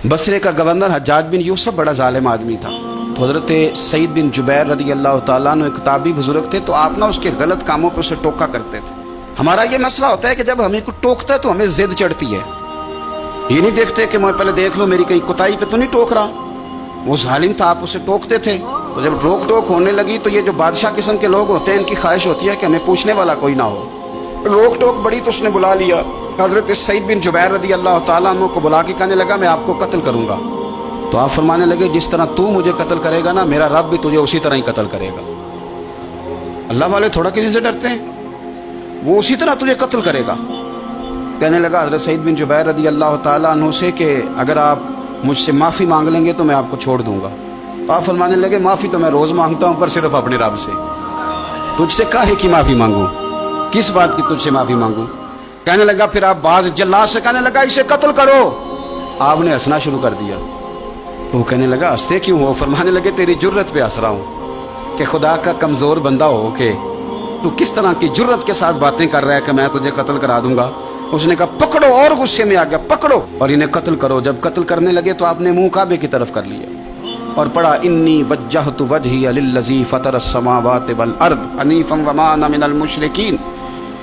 बसरे का गवर्नर हज्जाज बिन यूसुफ बड़ा जालिम आदमी था। तो हजरत सईद बिन जुबैर रदी अल्लाह ताला अन्हु एक किताबी बुजुर्ग थे, तो आप ना उसके गलत कामों पर उसे टोका करते थे। हमारा ये मसला होता है कि जब हमें कुछ टोकता है तो हमें जिद चढ़ती है, ये नहीं देखते कि मैं पहले देख लो मेरी कहीं कुताई पे तो नहीं टोक रहा। वो जालिम था, आप उसे टोकते थे। तो जब रोक टोक होने लगी तो ये जो बादशाह किस्म के लोग होते हैं, इनकी ख्वाहिश होती है कि हमें पूछने वाला कोई ना हो। रोक टोक बड़ी तो उसने बुला लिया हजरत सईद बिन जुबैर रदी अल्लाह ताला अन्हु को, बुला के कहने लगा मैं आपको कत्ल करूंगा। तो आप फरमाने लगे जिस तरह तू मुझे कत्ल करेगा ना, मेरा रब भी तुझे उसी तरह ही कत्ल करेगा। अल्लाह वाले थोड़ा किसी से डरते हैं, वो उसी तरह तुझे कत्ल करेगा। कहने लगा हजरत सईद बिन जुबैर रदी अल्लाह ताला अन्हु से कि अगर आप मुझसे माफ़ी मांग लेंगे तो मैं आपको छोड़ दूंगा। आप फरमाने लगे माफ़ी तो मैं रोज़ मांगता हूँ, पर सिर्फ अपने रब से। तुझसे काहे की माफ़ी मांगू, किस बात की तुझसे माफ़ी मांगू। कहने लगा फिर आप बाज जल्लाद से कहने लगा इसे कत्ल करो। आपने हंसना शुरू कर दिया। तो वो कहने लगा हंसते क्यों हो। फरमाने लगे तेरी जुर्रत पे हंस रहा हूँ कि खुदा का कमज़ोर बंदा हो के तू किस तरह की जुर्रत के साथ बातें कर रहा है कि मैं तुझे कत्ल करा दूंगा। उसने कहा पकड़ो, और गुस्से में आ गया, पकड़ो और इन्हें कत्ल करो। जब कत्ल करने लगे तो आपने मुंह काबे की तरफ कर लिया और पढ़ा इन्नी वज्जहतु वजही लिल्लज़ी फतरस समावाति वल अर्द हनीफम वमा अना मिनल मुशरिकीन।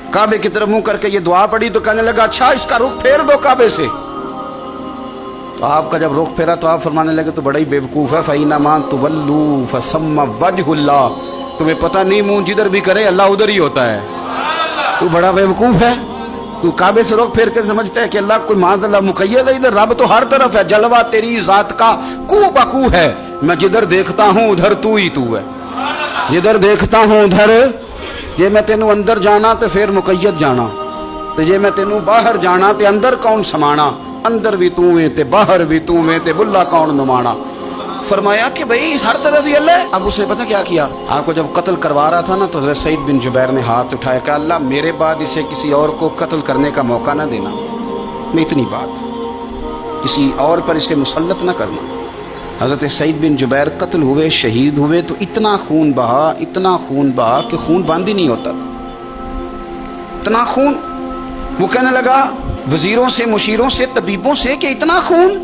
काबे की तरफ मुंह करके ये दुआ पड़ी तो कहने लगा अच्छा इसका रुख फेर दो काबे से। तो आपका जब रुख फेरा तो आप फरमाने लगे तो बड़ा ही बेवकूफ़ है, फ़इन्नमा तुवल्लू फसम्मा वजहुल्लाह। तुम्हें पता नहीं मुंह जिधर भी करे अल्लाह उधर ही होता है। तू बड़ा बेवकूफ़ है, तू काबे से रुख फेर के समझता है कि अल्लाह कोई माज़अल्लाह मुक़य्यद है। इधर रब तो हर तरफ है, जलवा तेरी ज़ात का कू बकू है। मैं जिधर देखता हूँ उधर तू ही तू है, जिधर देखता हूँ उधर। जे मैं तेनू अंदर जाना तो फिर मुक़य्यद जाना, तो जे मैं तेनू बाहर जाना तो अंदर कौन समाना। अंदर भी तू है ते बाहर भी तू है ते बुल्ला कौन नुमाना। फरमाया कि भाई हर तरफ ही अल्लाह है। अब उसने पता क्या किया, आपको जब कत्ल करवा रहा था ना तो हज़रत सईद बिन जुबैर ने हाथ उठाया कि अल्लाह मेरे बाद इसे किसी और को कत्ल करने का मौका ना देना। मैं इतनी बात किसी और पर इसे मुसल्लत ना करना। हज़रत सईद बिन जुबैर कत्ल हुए, शहीद हुए तो इतना खून बहा, इतना खून बहा कि खून बंद ही नहीं होता, इतना खून। वो कहने लगा वजीरों से, मुशीरों से, तबीबों से कि इतना खून।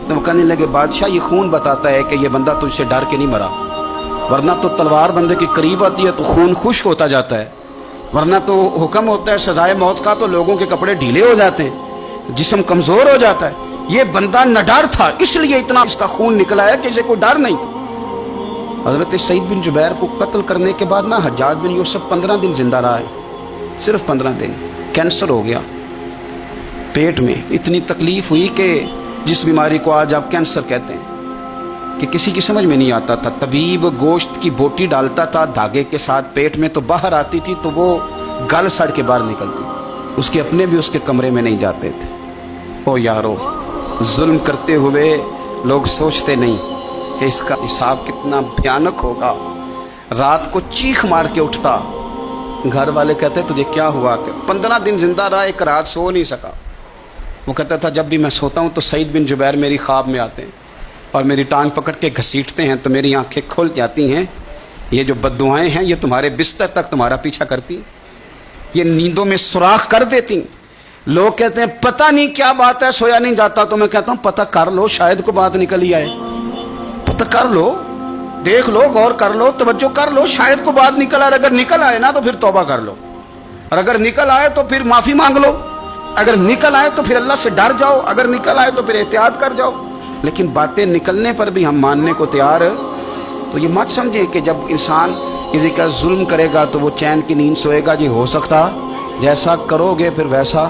तो वो कहने लगे बादशाह ये खून बताता है कि ये बंदा तुझसे डर के नहीं मरा, वरना तो तलवार बंदे के करीब आती है तो खून खुश्क होता जाता है, वरना तो हुक्म होता है सजाए मौत का तो लोगों के कपड़े ढीले हो जाते हैं, जिस्म कमज़ोर हो जाता है। ये बंदा न डर था इसलिए इतना इसका खून निकला है कि इसे कोई डर नहीं। हजरत सईद बिन जुबैर को कत्ल करने के बाद ना हज्जाज बिन यूसुफ 15 दिन जिंदा रहा है, सिर्फ 15 दिन। कैंसर हो गया पेट में, इतनी तकलीफ हुई कि जिस बीमारी को आज आप कैंसर कहते हैं कि किसी की समझ में नहीं आता था। तबीब गोश्त की बोटी डालता था धागे के साथ पेट में, तो बाहर आती थी तो वो गल सड़ के बाहर निकलती, उसके अपने भी उसके कमरे में नहीं जाते थे। ओ यारो, जुल्म करते हुए लोग सोचते नहीं कि इसका हिसाब कितना भयानक होगा। रात को चीख मार के उठता, घर वाले कहते तुझे क्या हुआ। 15 दिन जिंदा रहा, एक रात सो नहीं सका। वो कहता था जब भी मैं सोता हूँ तो सईद बिन जुबैर मेरी ख्वाब में आते हैं और मेरी टांग पकड़ के घसीटते हैं तो मेरी आंखें खुल जाती हैं। ये जो बद्दुआएं हैं ये तुम्हारे बिस्तर तक तुम्हारा पीछा करती, ये नींदों में सुराख कर देती। लोग कहते हैं पता नहीं क्या बात है सोया नहीं जाता, तो मैं कहता हूं पता कर लो, शायद को बात निकल ही आए। पता कर लो, देख लो, गौर कर लो, तवज्जो कर लो, शायद को बात निकल आए। अगर निकल आए ना तो फिर तौबा कर लो, और अगर निकल आए तो फिर माफी मांग लो, अगर निकल आए तो फिर अल्लाह से डर जाओ, अगर निकल आए तो फिर एहतियात कर जाओ। लेकिन बातें निकलने पर भी हम मानने को तैयार, तो ये मत समझे कि जब इंसान किसी का जुल्म करेगा तो वो चैन की नींद सोएगा। जी हो सकता जैसा करोगे फिर वैसा